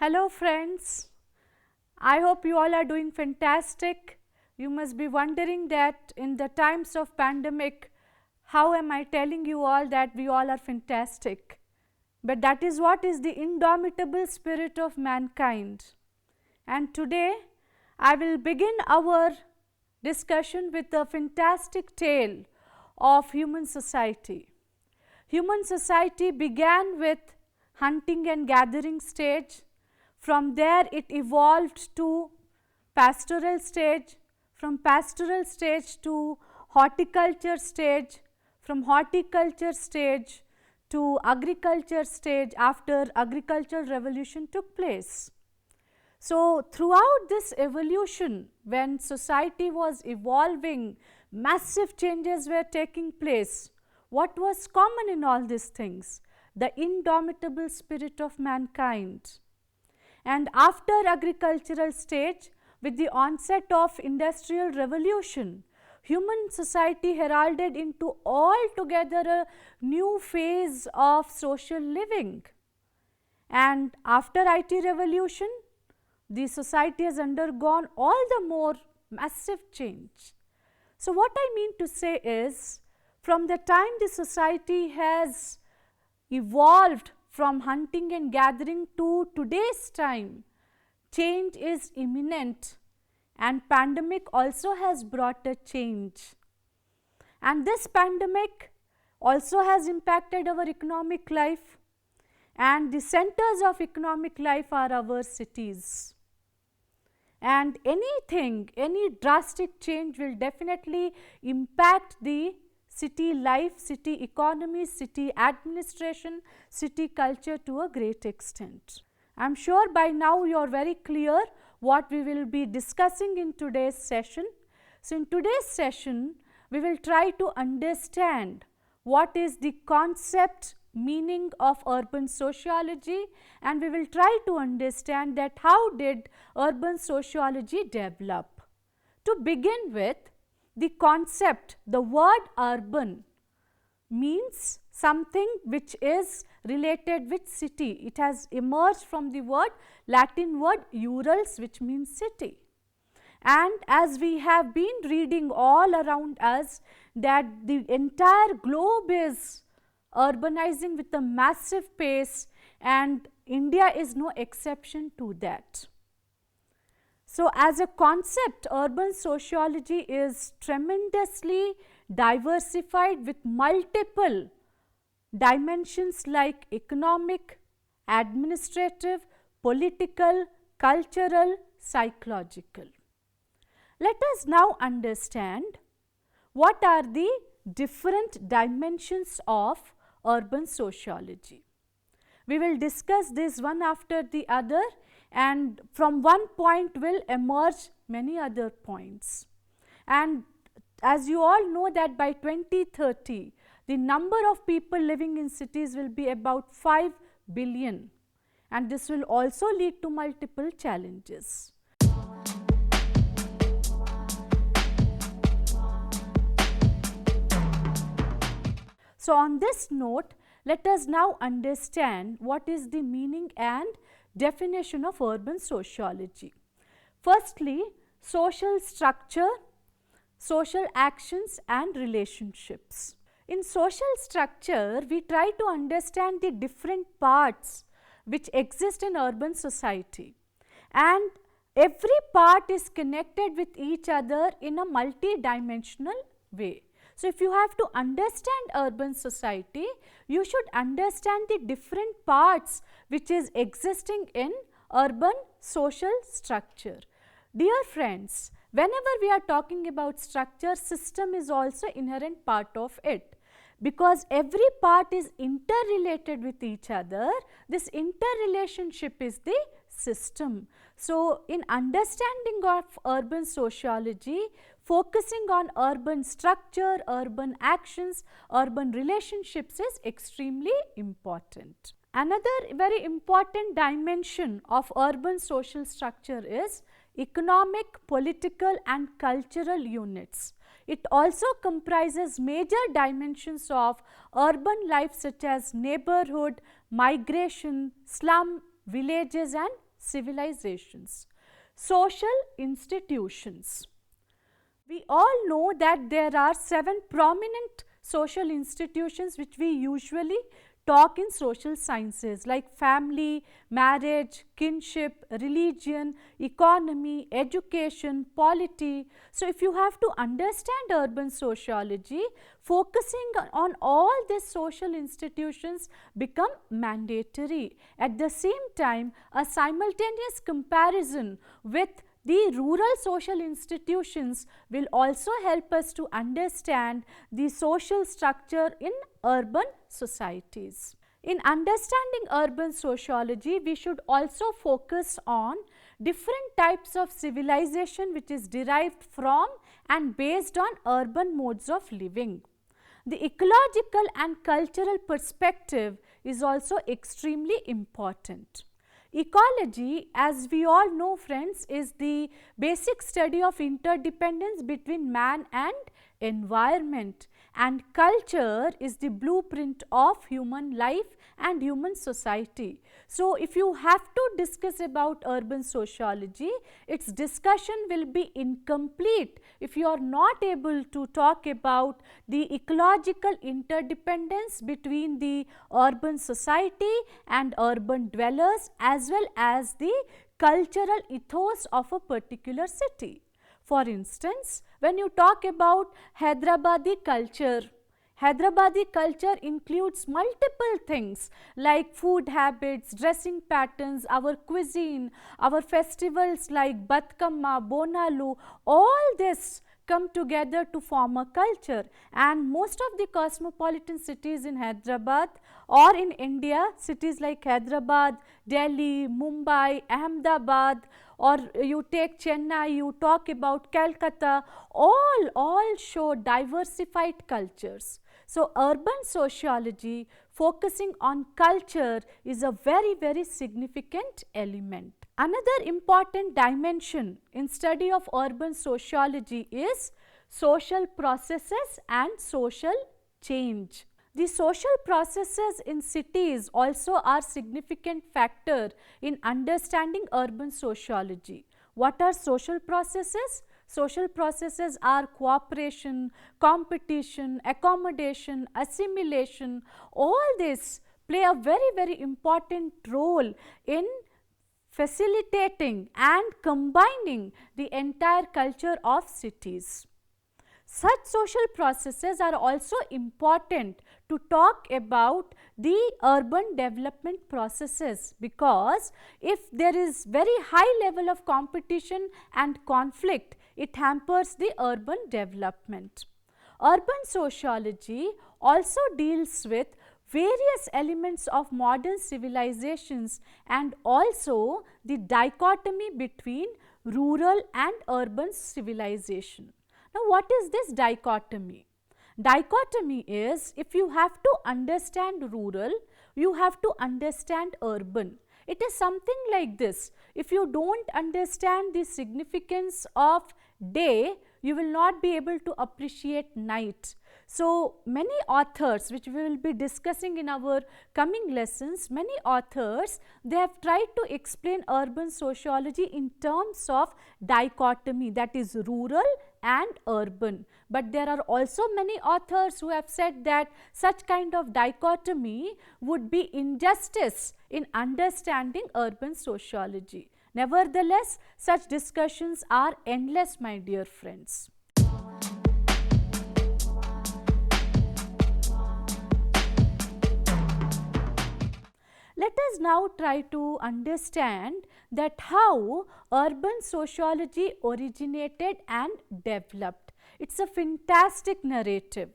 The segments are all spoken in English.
Hello friends, I hope you all are doing fantastic. You must be wondering that in the times of pandemic, how am I telling you all that we all are fantastic? But that is what is the indomitable spirit of mankind. And today I will begin our discussion with a fantastic tale of human society. Human society began with hunting and gathering stage. From there it evolved to pastoral stage, from pastoral stage to horticulture stage, from horticulture stage to agriculture stage after agricultural revolution took place. So, throughout this evolution, when society was evolving, massive changes were taking place. What was common in all these things? The indomitable spirit of mankind. And after agricultural stage, with the onset of industrial revolution, human society heralded into altogether a new phase of social living. And after IT revolution, the society has undergone all the more massive change. So what I mean to say is, from the time the society has evolved from hunting and gathering to today's time, change is imminent, and pandemic also has brought a change. And this pandemic also has impacted our economic life, and the centers of economic life are our cities. And any drastic change will definitely impact the city life, city economy, city administration, city culture to a great extent. I am sure by now you are very clear what we will be discussing in today's session. So, in today's session, we will try to understand what is the concept, meaning of urban sociology, and we will try to understand that how did urban sociology develop. To begin with, the concept, the word urban means something which is related with city. It has emerged from the Latin word Urals, which means city. And as we have been reading all around us that the entire globe is urbanizing with a massive pace, and India is no exception to that. So, as a concept, urban sociology is tremendously diversified with multiple dimensions like economic, administrative, political, cultural, psychological. Let us now understand what are the different dimensions of urban sociology. We will discuss this one after the other, and from one point will emerge many other points. And as you all know that by 2030, the number of people living in cities will be about 5 billion, and this will also lead to multiple challenges. So, on this note, let us now understand what is the meaning and definition of urban sociology. Firstly, social structure, social actions and relationships. In social structure, we try to understand the different parts which exist in urban society, and every part is connected with each other in a multi-dimensional way. So, if you have to understand urban society, you should understand the different parts which is existing in urban social structure. Dear friends, whenever we are talking about structure, system is also inherent part of it. Because every part is interrelated with each other, this interrelationship is the system. So, in understanding of urban sociology, focusing on urban structure, urban actions, urban relationships is extremely important. Another very important dimension of urban social structure is economic, political and cultural units. It also comprises major dimensions of urban life such as neighborhood, migration, slum, villages and civilizations. Social institutions. We all know that there are 7 prominent social institutions which we usually talk in social sciences, like family, marriage, kinship, religion, economy, education, polity. So, if you have to understand urban sociology, focusing on all these social institutions become mandatory. At the same time, a simultaneous comparison with the rural social institutions will also help us to understand the social structure in urban societies. In understanding urban sociology, we should also focus on different types of civilization which is derived from and based on urban modes of living. The ecological and cultural perspective is also extremely important. Ecology, as we all know friends, is the basic study of interdependence between man and environment, and culture is the blueprint of human life and human society. So, if you have to discuss about urban sociology, its discussion will be incomplete if you are not able to talk about the ecological interdependence between the urban society and urban dwellers, as well as the cultural ethos of a particular city. For instance, when you talk about Hyderabadi culture includes multiple things like food habits, dressing patterns, our cuisine, our festivals like Batkamma, Bonalu, all this come together to form a culture, and most of the cosmopolitan cities in Hyderabad or in India, cities like Hyderabad, Delhi, Mumbai, Ahmedabad, or you take Chennai, you talk about Calcutta, all show diversified cultures. So, urban sociology focusing on culture is a very significant element. Another important dimension in study of urban sociology is social processes and social change. The social processes in cities also are significant factor in understanding urban sociology. What are social processes? Social processes are cooperation, competition, accommodation, assimilation. All this play a very important role in facilitating and combining the entire culture of cities. Such social processes are also important to talk about the urban development processes, because if there is very high level of competition and conflict, it hampers the urban development. Urban sociology also deals with various elements of modern civilizations and also the dichotomy between rural and urban civilization. Now, what is this dichotomy? Dichotomy is, if you have to understand rural, you have to understand urban. It is something like this: if you don't understand the significance of day, you will not be able to appreciate night. So, many authors which we will be discussing in our coming lessons, many authors, they have tried to explain urban sociology in terms of dichotomy, that is rural and urban. But there are also many authors who have said that such kind of dichotomy would be injustice in understanding urban sociology. Nevertheless, such discussions are endless, my dear friends. Let us now try to understand that how urban sociology originated and developed. It's a fantastic narrative.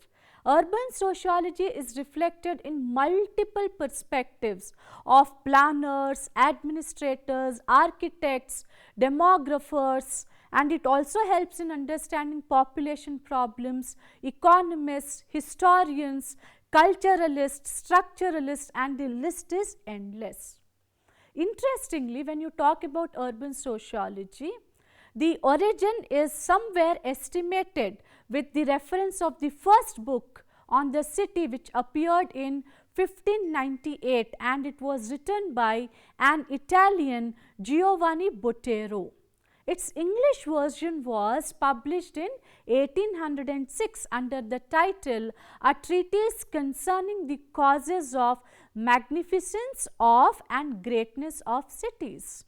Urban sociology is reflected in multiple perspectives of planners, administrators, architects, demographers, and it also helps in understanding population problems, economists, historians, culturalists, structuralists, and the list is endless. Interestingly, when you talk about urban sociology, the origin is somewhere estimated with the reference of the first book on the city which appeared in 1598, and it was written by an Italian, Giovanni Botero. Its English version was published in 1806 under the title A Treatise Concerning the Causes of Magnificence of and Greatness of Cities.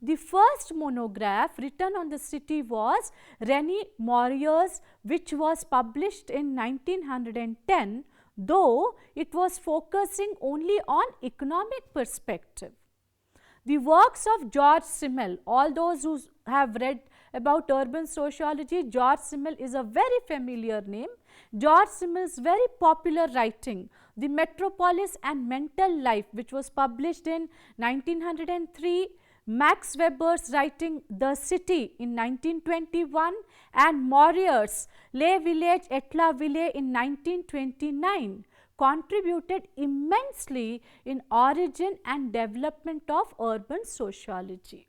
The first monograph written on the city was René Morier's, which was published in 1910, though it was focusing only on economic perspective. The works of George Simmel, all those who have read about urban sociology, George Simmel is a very familiar name. George Simmel's very popular writing, The Metropolis and Mental Life, which was published in 1903, Max Weber's writing The City in 1921, and Morier's Les Villages et la Ville in 1929 contributed immensely in origin and development of urban sociology.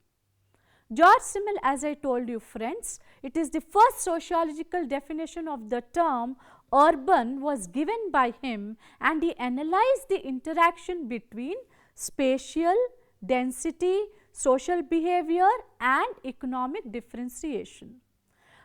George Simmel, as I told you friends, it is the first sociological definition of the term urban was given by him, and he analyzed the interaction between spatial, density, social behavior and economic differentiation.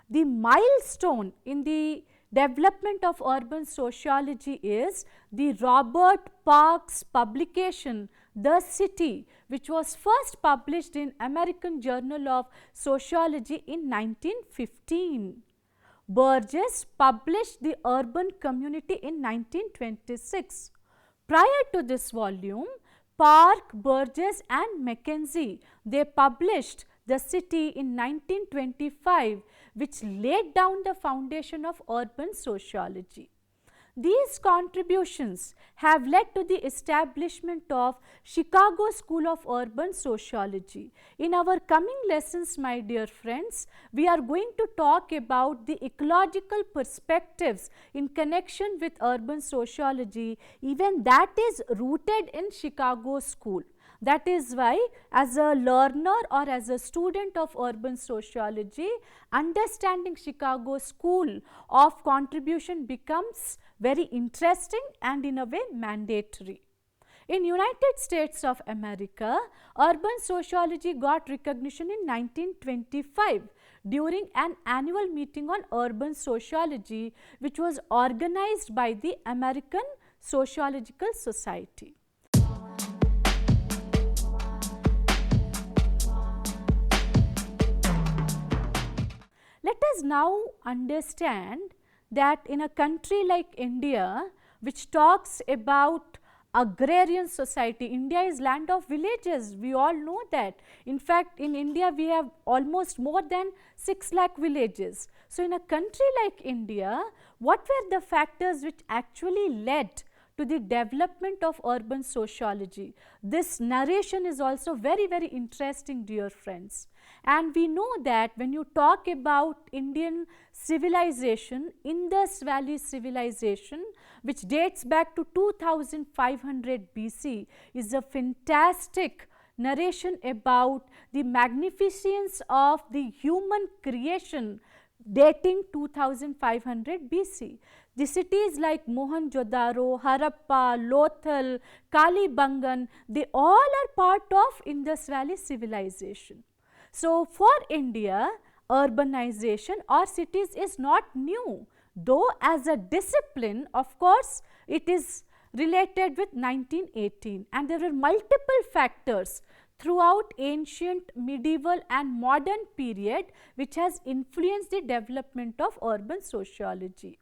The milestone in the development of urban sociology is the Robert Parks publication The City, which was first published in American Journal of Sociology in 1915. Burgess published The Urban Community in 1926. Prior to this volume, Park, Burgess and Mackenzie, they published The City in 1925, which laid down the foundation of urban sociology. These contributions have led to the establishment of Chicago School of Urban Sociology. In our coming lessons, my dear friends, we are going to talk about the ecological perspectives in connection with urban sociology, even that is rooted in Chicago School. That is why as a learner or as a student of urban sociology, understanding Chicago School of contribution becomes very interesting and in a way mandatory. In United States of America, urban sociology got recognition in 1925 during an annual meeting on urban sociology, which was organized by the American Sociological Society. Let us now understand that in a country like India, which talks about agrarian society, India is land of villages, we all know that. In fact, in India we have almost more than 6 lakh villages. So, in a country like India, what were the factors which actually led to the development of urban sociology? This narration is also very interesting, dear friends. And we know that when you talk about Indian civilization, Indus Valley civilization, which dates back to 2500 BC, is a fantastic narration about the magnificence of the human creation dating 2500 BC. The cities like Mohenjo-daro, Harappa, Lothal, Kalibangan, they all are part of Indus Valley civilization. So, for India, urbanization or cities is not new, though as a discipline, of course, it is related with 1918, and there were multiple factors throughout ancient, medieval and modern period which has influenced the development of urban sociology.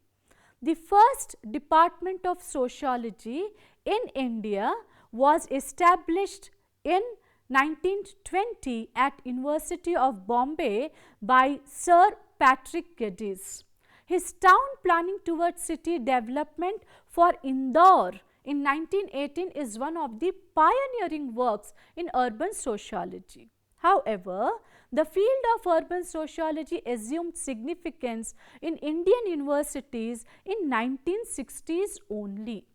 The first department of sociology in India was established in 1920 at University of Bombay by Sir Patrick Geddes. His town planning towards city development for Indore in 1918 is one of the pioneering works in urban sociology. However, the field of urban sociology assumed significance in Indian universities in 1960s only.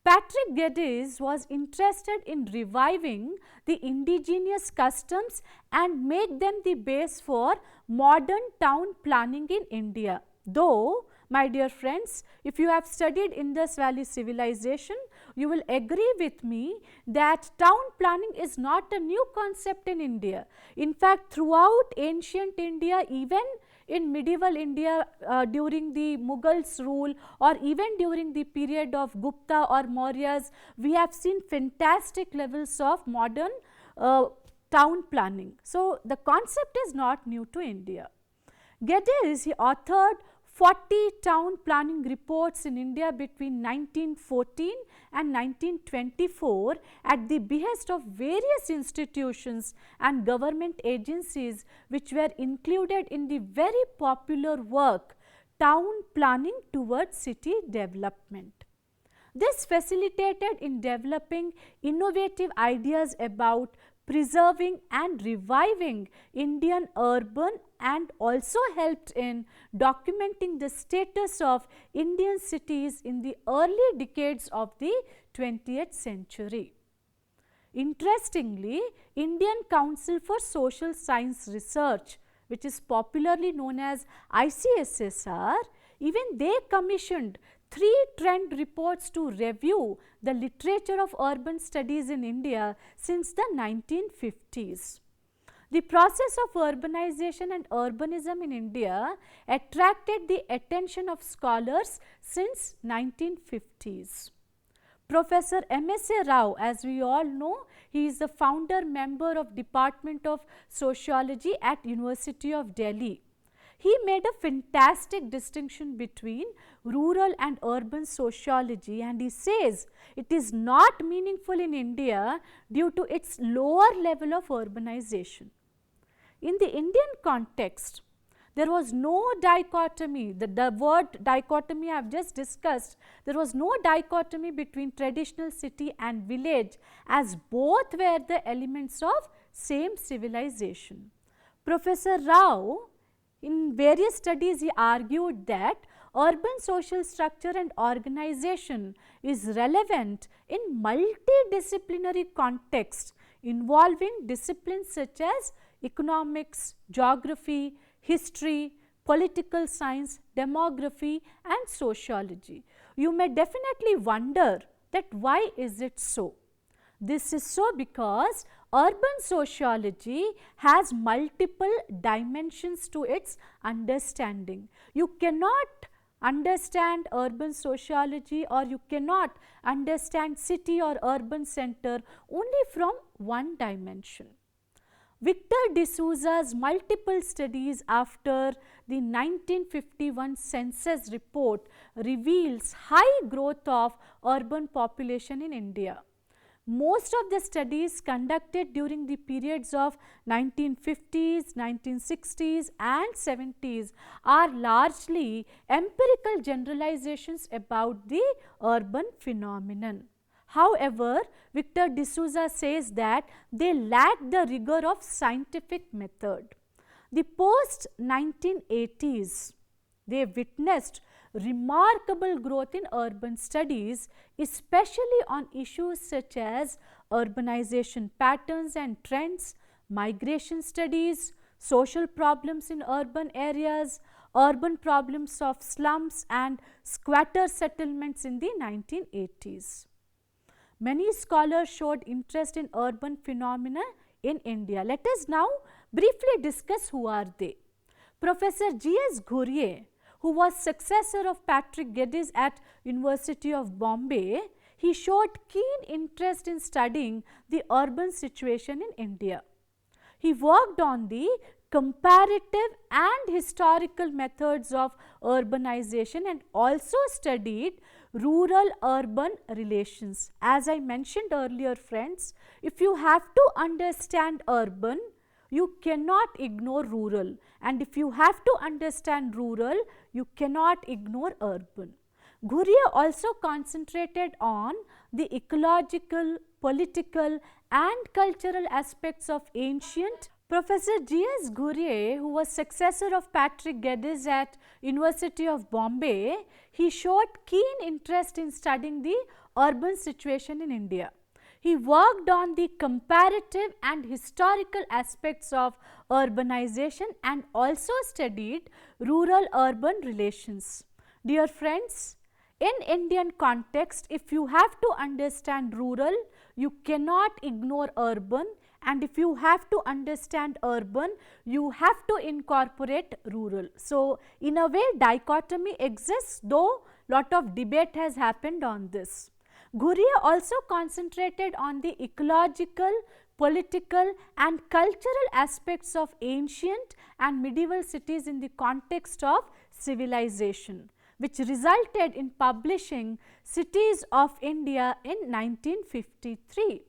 Patrick Geddes was interested in reviving the indigenous customs and make them the base for modern town planning in India. Though, my dear friends, if you have studied Indus Valley civilization, you will agree with me that town planning is not a new concept in India. In fact, throughout ancient India, even in medieval India during the Mughals rule or even during the period of Gupta or Mauryas, we have seen fantastic levels of modern town planning. So, the concept is not new to India. Geddes, he authored 40 town planning reports in India between 1914 and 1924 at the behest of various institutions and government agencies which were included in the very popular work Town Planning Towards City Development. This facilitated in developing innovative ideas about preserving and reviving Indian urban and also helped in documenting the status of Indian cities in the early decades of the 20th century. Interestingly, Indian Council for Social Science Research, which is popularly known as ICSSR, even they commissioned 3 trend reports to review the literature of urban studies in India since the 1950s. The process of urbanization and urbanism in India attracted the attention of scholars since 1950s. Professor M.S.A. Rao, as we all know, he is the founder member of Department of Sociology at University of Delhi. He made a fantastic distinction between rural and urban sociology, and he says it is not meaningful in India due to its lower level of urbanization. In the Indian context, there was no dichotomy, the word dichotomy I have just discussed, there was no dichotomy between traditional city and village, as both were the elements of same civilization. Professor Rao, in various studies, he argued that urban social structure and organization is relevant in multidisciplinary context involving disciplines such as economics, geography, history, political science, demography and sociology. You may definitely wonder that why is it so? This is so because urban sociology has multiple dimensions to its understanding. You cannot understand urban sociology or you cannot understand city or urban center only from one dimension. Victor D'Souza's multiple studies after the 1951 census report reveals high growth of urban population in India. Most of the studies conducted during the periods of 1950s, 1960s and 70s are largely empirical generalizations about the urban phenomenon. However, Victor D'Souza says that they lack the rigor of scientific method. The post-1980s, they witnessed remarkable growth in urban studies, especially on issues such as urbanization patterns and trends, migration studies, social problems in urban areas, urban problems of slums and squatter settlements in the 1980s. Many scholars showed interest in urban phenomena in India. Let us now briefly discuss who are they. Professor G.S. Ghurye, who was successor of Patrick Geddes at University of Bombay, he showed keen interest in studying the urban situation in India. He worked on the comparative and historical methods of urbanization and also studied rural-urban relations. As I mentioned earlier, friends, if you have to understand urban, you cannot ignore rural, and if you have to understand rural, you cannot ignore urban. Ghurye also concentrated on the ecological, political and cultural aspects of ancient. Professor G.S. Ghurye, who was successor of Patrick Geddes at University of Bombay, he showed keen interest in studying the urban situation in India. He worked on the comparative and historical aspects of urbanization and also studied rural-urban relations. Dear friends, in Indian context, if you have to understand rural, you cannot ignore urban, and if you have to understand urban, you have to incorporate rural. So, in a way, dichotomy exists, though lot of debate has happened on this. Ghurye also concentrated on the ecological, political and cultural aspects of ancient and medieval cities in the context of civilization, which resulted in publishing Cities of India in 1953.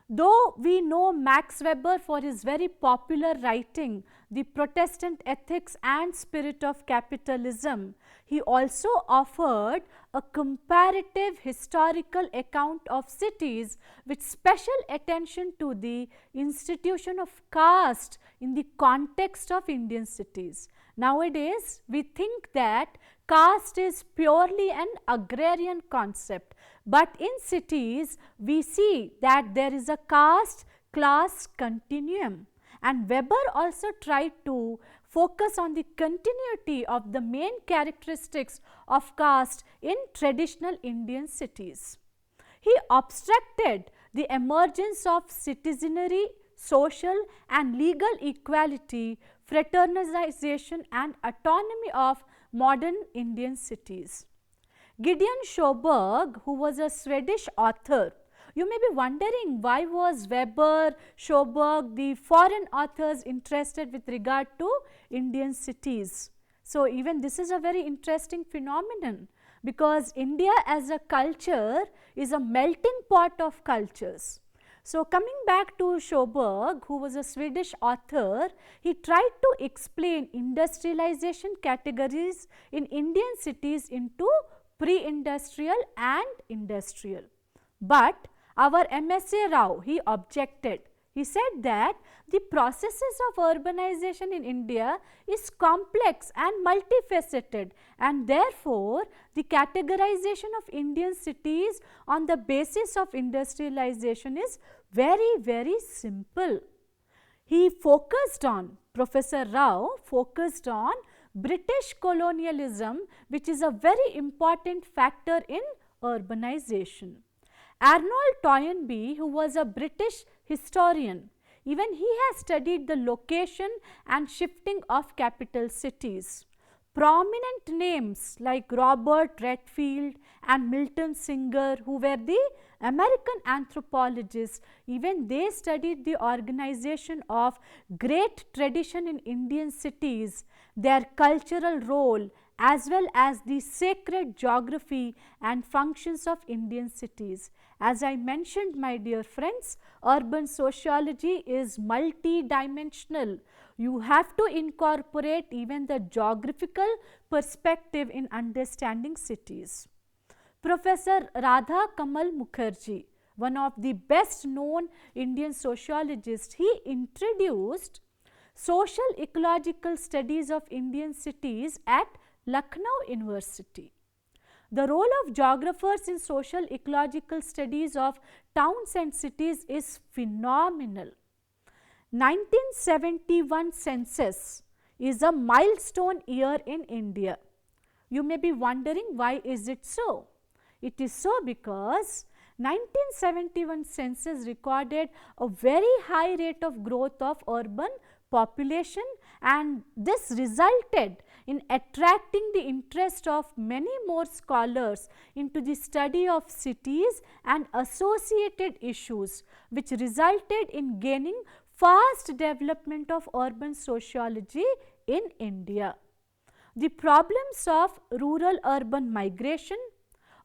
Though we know Max Weber for his very popular writing, The Protestant Ethics and Spirit of Capitalism, he also offered a comparative historical account of cities with special attention to the institution of caste in the context of Indian cities. Nowadays, we think that caste is purely an agrarian concept, but in cities we see that there is a caste class continuum, and Weber also tried to focus on the continuity of the main characteristics of caste in traditional Indian cities. He abstracted the emergence of citizenry, social and legal equality, fraternization and autonomy of modern Indian cities. Gideon Sjöberg, who was a Swedish author, you may be wondering why was Weber, Sjöberg, the foreign authors interested with regard to Indian cities. So, even this is a very interesting phenomenon, because India as a culture is a melting pot of cultures. So, coming back to Sjöberg, who was a Swedish author, he tried to explain industrialization categories in Indian cities into pre-industrial and industrial. But our M.S.A. Rao, he objected. He said that the processes of urbanization in India is complex and multifaceted, and therefore the categorization of Indian cities on the basis of industrialization is very simple. He focused on, Professor Rao focused on British colonialism, which is a very important factor in urbanization. Arnold Toynbee, who was a British historian, even he has studied the location and shifting of capital cities. Prominent names like Robert Redfield and Milton Singer, who were the American anthropologists, even they studied the organization of great tradition in Indian cities, their cultural role, as well as the sacred geography and functions of Indian cities. As I mentioned, my dear friends, urban sociology is multi-dimensional. You have to incorporate even the geographical perspective in understanding cities. Professor Radha Kamal Mukherjee, one of the best known Indian sociologists, he introduced social ecological studies of Indian cities at Lucknow University. The role of geographers in social ecological studies of towns and cities is phenomenal. 1971 census is a milestone year in India. You may be wondering, why is it so? It is so because 1971 census recorded a very high rate of growth of urban population, and this resulted in attracting the interest of many more scholars into the study of cities and associated issues, which resulted in gaining fast development of urban sociology in India. The problems of rural-urban migration,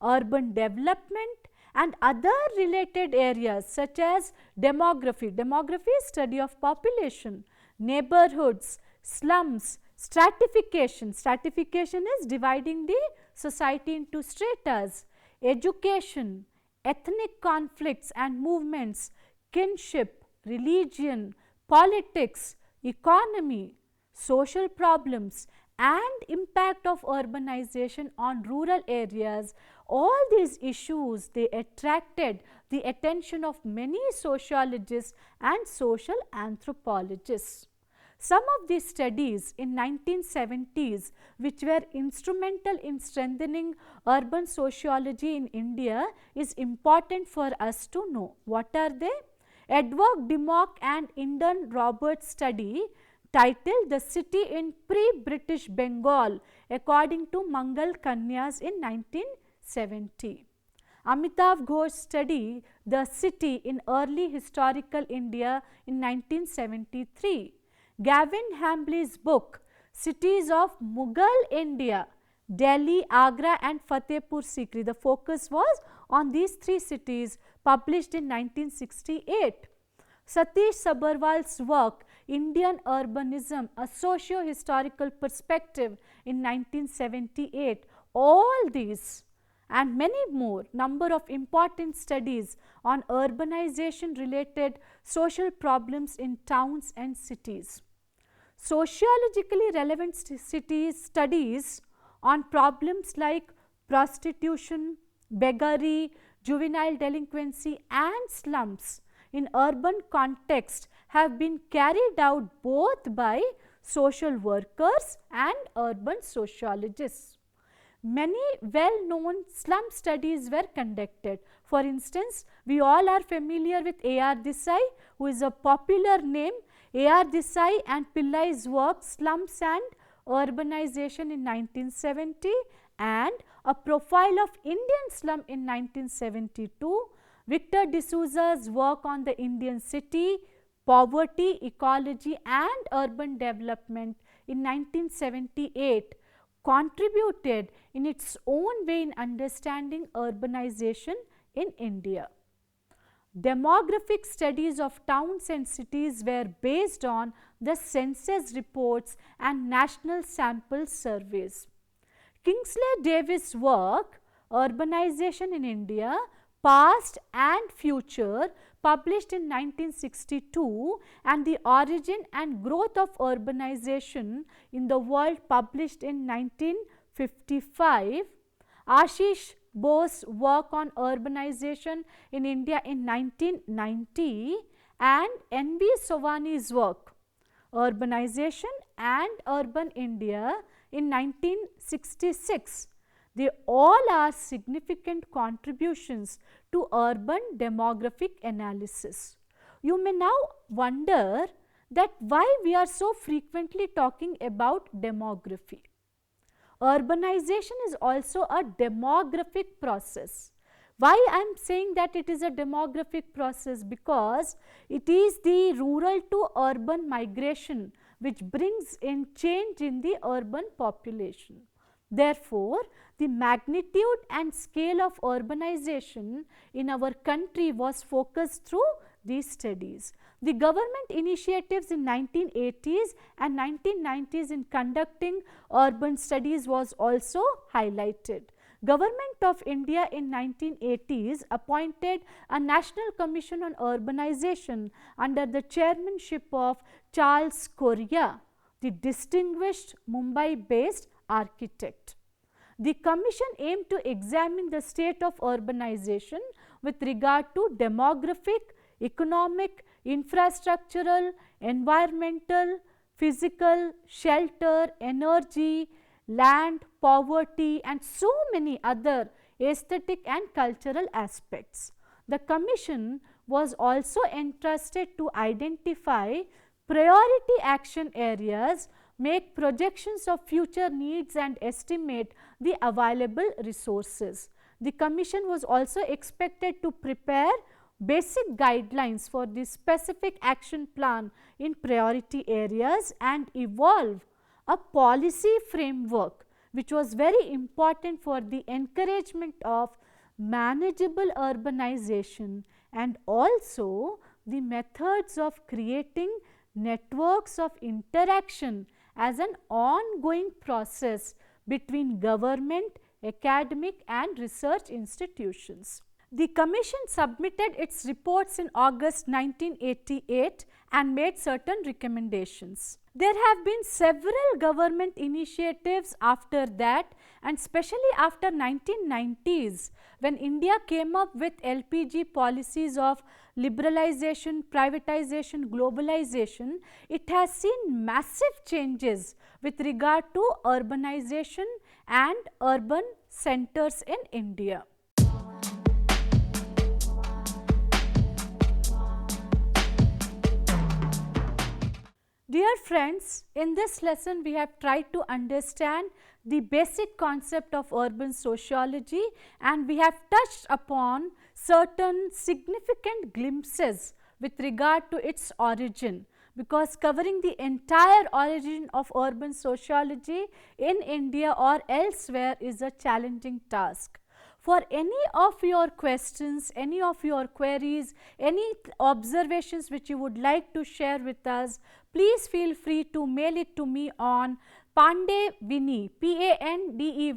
urban development and other related areas such as demography. Demography is study of population, neighborhoods, slums, stratification. Stratification is dividing the society into stratas, education, ethnic conflicts and movements, kinship, religion, politics, economy, social problems and impact of urbanization on rural areas. All these issues, they attracted the attention of many sociologists and social anthropologists. Some of these studies in 1970s which were instrumental in strengthening urban sociology in India is important for us to know. What are they? Edward Dimmock and Indon Roberts study titled The City in Pre-British Bengal according to Mangal Kanyas in 1970. Amitav Ghosh study The City in Early Historical India in 1973. Gavin Hambley's book Cities of Mughal India, Delhi, Agra and Fatehpur Sikri. The focus was on these three cities, published in 1968. Satish Sabharwal's work Indian Urbanism, a Socio-Historical Perspective in 1978. All these and many more number of important studies on urbanization related social problems in towns and cities. Sociologically relevant studies on problems like prostitution, beggary, juvenile delinquency and slums in urban context have been carried out both by social workers and urban sociologists. Many well-known slum studies were conducted. For instance, we all are familiar with A.R. Desai, who is a popular name. A.R. Desai and Pillai's work Slums and Urbanization in 1970 and A Profile of Indian Slum in 1972. Victor D'Souza's work on the Indian city, poverty, ecology and urban development in 1978 contributed in its own way in understanding urbanization in India. Demographic studies of towns and cities were based on the census reports and national sample surveys. Kingsley Davis' work, Urbanization in India, Past and Future, published in 1962, and The Origin and Growth of Urbanization in the World, published in 1955. Ashish Bose's work on urbanization in India in 1990 and N.B. Sovani's work, Urbanization and Urban India in 1966. They all are significant contributions to urban demographic analysis. You may now wonder that why we are so frequently talking about demography. Urbanization is also a demographic process. Why I am saying that it is a demographic process? Because it is the rural to urban migration which brings in change in the urban population. Therefore, the magnitude and scale of urbanization in our country was focused through these studies. The government initiatives in 1980s and 1990s in conducting urban studies was also highlighted. Government of India in 1980s appointed a National Commission on Urbanization under the chairmanship of Charles Correa, the distinguished Mumbai-based architect. The commission aimed to examine the state of urbanization with regard to demographic, economic, infrastructural, environmental, physical, shelter, energy, land, poverty, and so many other aesthetic and cultural aspects. The Commission was also entrusted to identify priority action areas, make projections of future needs, and estimate the available resources. The Commission was also expected to prepare basic guidelines for the specific action plan in priority areas and evolve a policy framework which was very important for the encouragement of manageable urbanization and also the methods of creating networks of interaction as an ongoing process between government, academic and research institutions. The Commission submitted its reports in August 1988 and made certain recommendations. There have been several government initiatives after that, and especially after 1990s when India came up with LPG policies of liberalization, privatization, globalization, it has seen massive changes with regard to urbanization and urban centers in India. Dear friends, in this lesson we have tried to understand the basic concept of urban sociology, and we have touched upon certain significant glimpses with regard to its origin, because covering the entire origin of urban sociology in India or elsewhere is a challenging task. For any of your questions, any of your queries, any observations which you would like to share with us, please feel free to mail it to me on pandeyvini, Pandeyvini,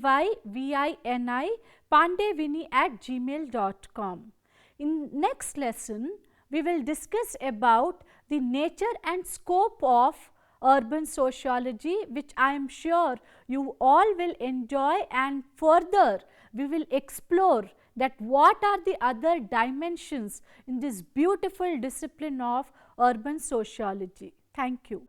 pandeyvini@gmail.com. In next lesson, we will discuss about the nature and scope of urban sociology, which I am sure you all will enjoy, and further we will explore that what are the other dimensions in this beautiful discipline of urban sociology. Thank you.